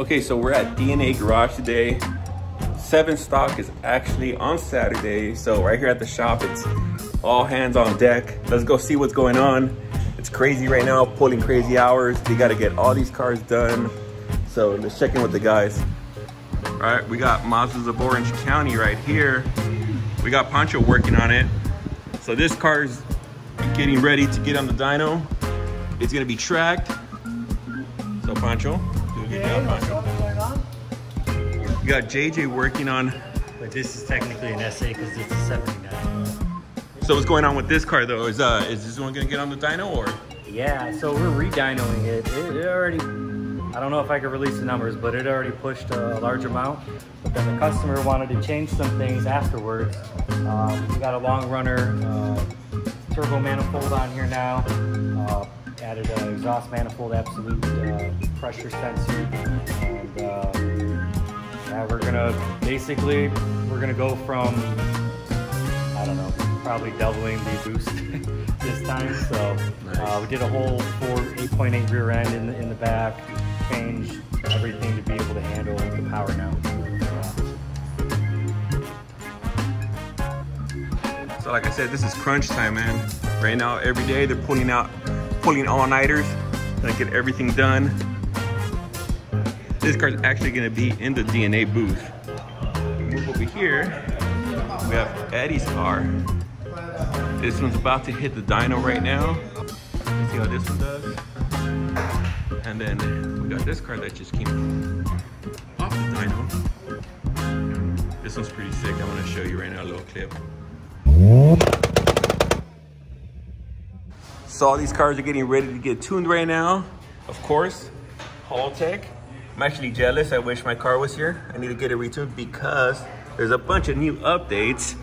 Okay, so we're at DNA Garage today. Sevenstock is actually on Saturday, so right here at the shop, it's all hands on deck. Let's go see what's going on. It's crazy right now, pulling crazy hours. They got to get all these cars done. So let's check in with the guys. All right, we got Mazdas of Orange County right here. We got Pancho working on it. So this car's getting ready to get on the dyno. It's gonna be tracked. So Pancho, do a good job, Pancho. We got JJ working on. But this is technically an SA because it's a 79. So what's going on with this car though? Is this one gonna get on the dyno or? Yeah, so we're re-dynoing it. It already, I don't know if I could release the numbers, but it already pushed a large amount. But then the customer wanted to change some things afterwards. We got a long runner turbo manifold on here now. Added an exhaust manifold, absolute pressure sensor. And yeah, we're gonna go from, I don't know, probably doubling the boost this time. So nice. We did a whole 8.8 rear end in the back, changed everything to be able to handle the power now. So like I said, this is crunch time, man. Right now, every day they're pulling all-nighters to get everything done. This car's actually gonna be in the DNA booth. We move over here, we have Eddie's car. This one's about to hit the dyno right now. Let's see how this one does. And then we got this car that just came off the dyno. This one's pretty sick. I'm gonna show you right now a little clip. So all these cars are getting ready to get tuned right now. Of course, Haltech. I'm actually jealous. I wish my car was here. I need to get it retuned because there's a bunch of new updates.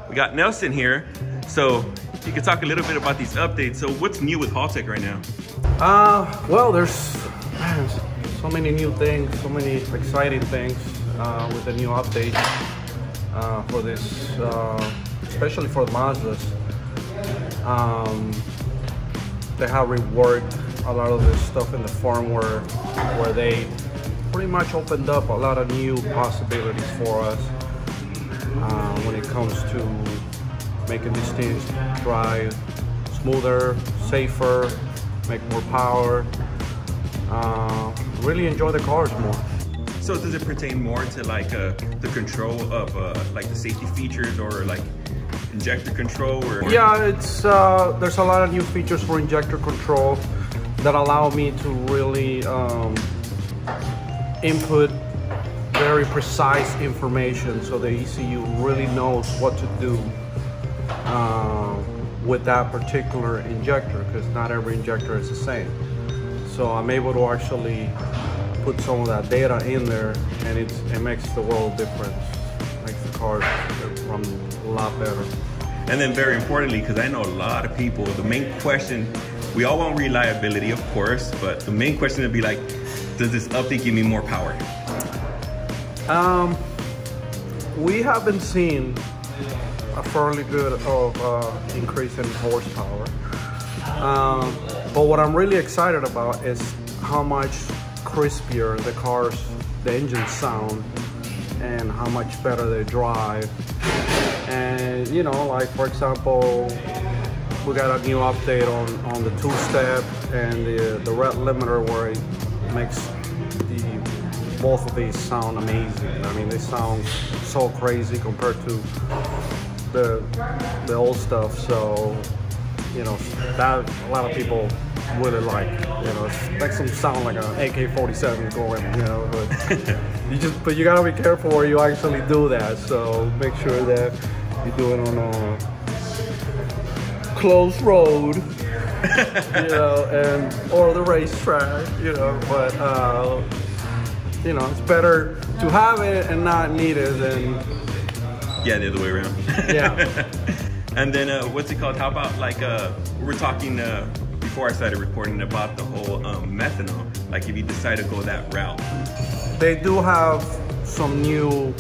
We got Nelson here. So you can talk a little bit about these updates. So what's new with Haltech right now? Well, there's so many new things, so many exciting things with the new update for this, especially for the Mazdas. They have reworked a lot of this stuff in the firmware, where they pretty much opened up a lot of new possibilities for us when it comes to making these things drive smoother, safer, make more power, really enjoy the cars more. So does it pertain more to like the control of like the safety features or like injector control? Or? Yeah, it's there's a lot of new features for injector control that allow me to really input very precise information, so the ECU really knows what to do with that particular injector, because not every injector is the same. So I'm able to actually put some of that data in there, and it makes the world difference. Makes the cars run a lot better. And then very importantly, because I know a lot of people, the main question, we all want reliability, of course, but the main question would be like, does this update give me more power? We have been seeing a fairly good increase in horsepower. But what I'm really excited about is how much crispier the engines sound, and how much better they drive. And you know, like for example, we got a new update on the two-step and the red limiter, where it makes both of these sound amazing. I mean, they sound so crazy compared to the old stuff. So you know, that a lot of people really like. You know, it makes them sound like an AK-47 going. You know, but you gotta be careful where you actually do that. So make sure that you do it on a closed road, you know, or the racetrack, you know. But you know, it's better to have it and not need it than the other way around. Yeah. And then what's it called? How about like we were talking before I started recording about the whole methanol. Like if you decide to go that route, they do have some new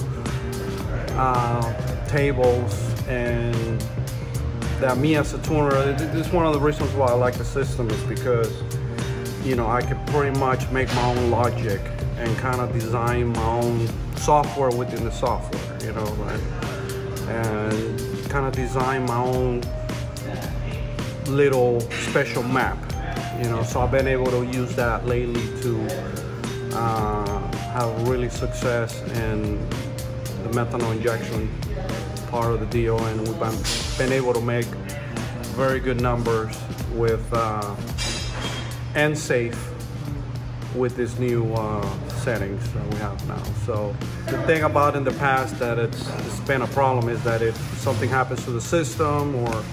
tables, and that me as a tuner, this is one of the reasons why I like the system, is because, you know, I can pretty much make my own logic and kind of design my own software within the software, you know, right? And kind of design my own little special map, you know. So I've been able to use that lately to have really success in the methanol injection part of the deal, and we've been able to make very good numbers with and safe with this new settings that we have now. So the thing about in the past that it's been a problem is that if something happens to the system, or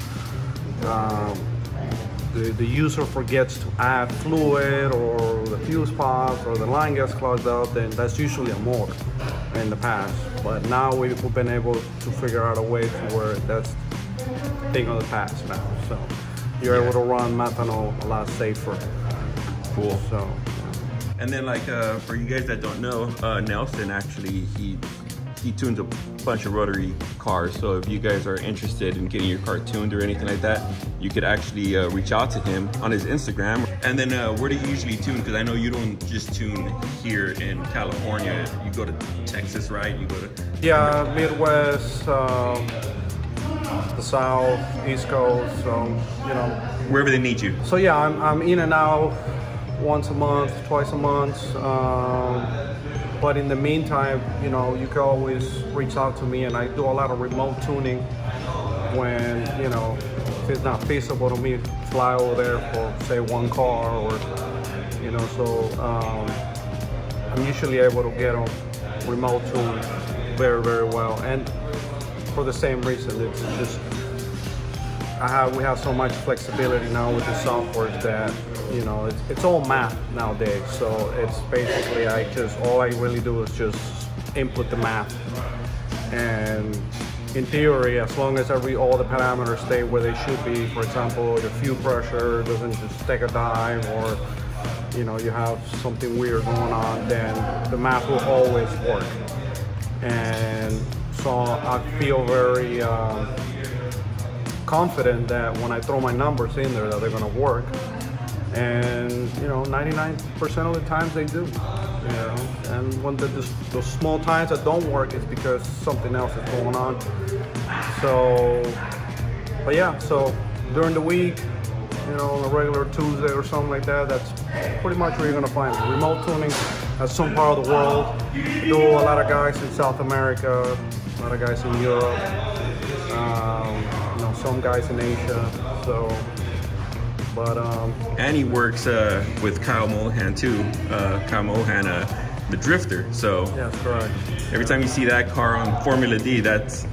the user forgets to add fluid, or the fuse pops, or the line gets clogged out, then that's usually a motor in the past. But now we've been able to figure out a way to where that's a thing of the past now. So you're able to run methanol a lot safer. Cool. So. And then, like, for you guys that don't know, Nelson actually, he tunes a bunch of rotary cars. So if you guys are interested in getting your car tuned or anything like that, you could actually reach out to him on his Instagram. And then where do you usually tune? Because I know you don't just tune here in California. You go to Texas, right? You go to... Yeah, Midwest, the South, East Coast, so, you know. Wherever they need you. So yeah, I'm in and out once a month, twice a month. But in the meantime, you know, you can always reach out to me, and I do a lot of remote tuning when, you know, if it's not feasible to me to fly over there for, say, one car, or, you know, so I'm usually able to get them remote tuned very, very well. And for the same reason, it's just, we have so much flexibility now with the software that, you know, it's all math nowadays. So it's basically, all I really do is just input the math. And in theory, as long as all the parameters stay where they should be, for example, the fuel pressure doesn't just take a dive, or, you know, you have something weird going on, then the math will always work. And so I feel very confident that when I throw my numbers in there, that they're gonna work. And, you know, 99% of the times they do, you know. And when those small times that don't work, it's because something else is going on. So, but yeah, so during the week, you know, on a regular Tuesday or something like that, that's pretty much where you're gonna find me. Remote tuning at some part of the world. I do a lot of guys in South America, a lot of guys in Europe, you know, some guys in Asia. So, but and he works with Kyle Mohan too. Kyle Mohan, the drifter. So yeah, that's correct. Every time you see that car on Formula D, that's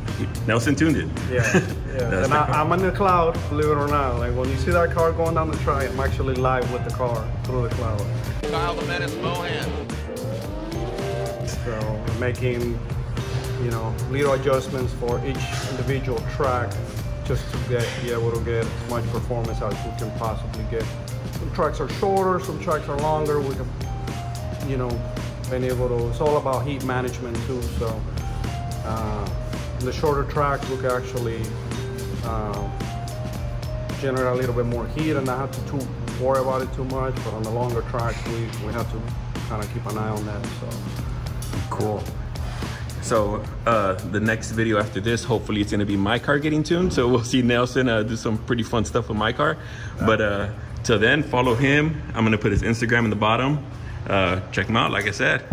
Nelson tuned it. Yeah, yeah. And I'm in the cloud, believe it or not. Like when you see that car going down the track, I'm actually live with the car through the cloud. Kyle the Menace Mohan. So making, you know, little adjustments for each individual track, just to be able to get as much performance as we can possibly get. Some tracks are shorter, some tracks are longer. We can, you know, been able to, it's all about heat management too. So in the shorter tracks, we can actually generate a little bit more heat and not have to worry about it too much. But on the longer tracks, we have to kind of keep an eye on that. So cool. So the next video after this, hopefully it's gonna be my car getting tuned. So we'll see Nelson do some pretty fun stuff with my car. But till then, follow him. I'm gonna put his Instagram in the bottom. Check him out, like I said.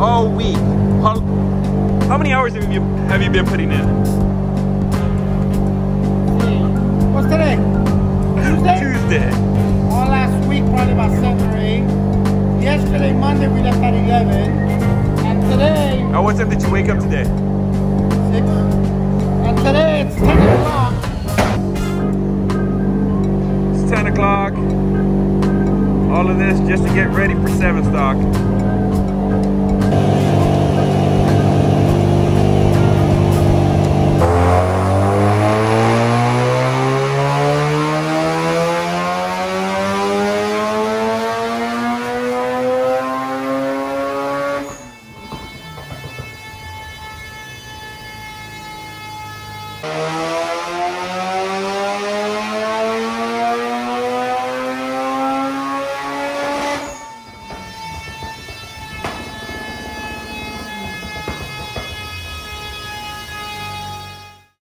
All week. How many hours have you been putting in? What's today? Tuesday? Tuesday. All last week, probably about 7 or 8. Yesterday, Monday, we left at 11. And today... Oh, what time did you wake up today? 6. And today, it's 10 o'clock. It's 10 o'clock. All of this just to get ready for Sevenstock. it.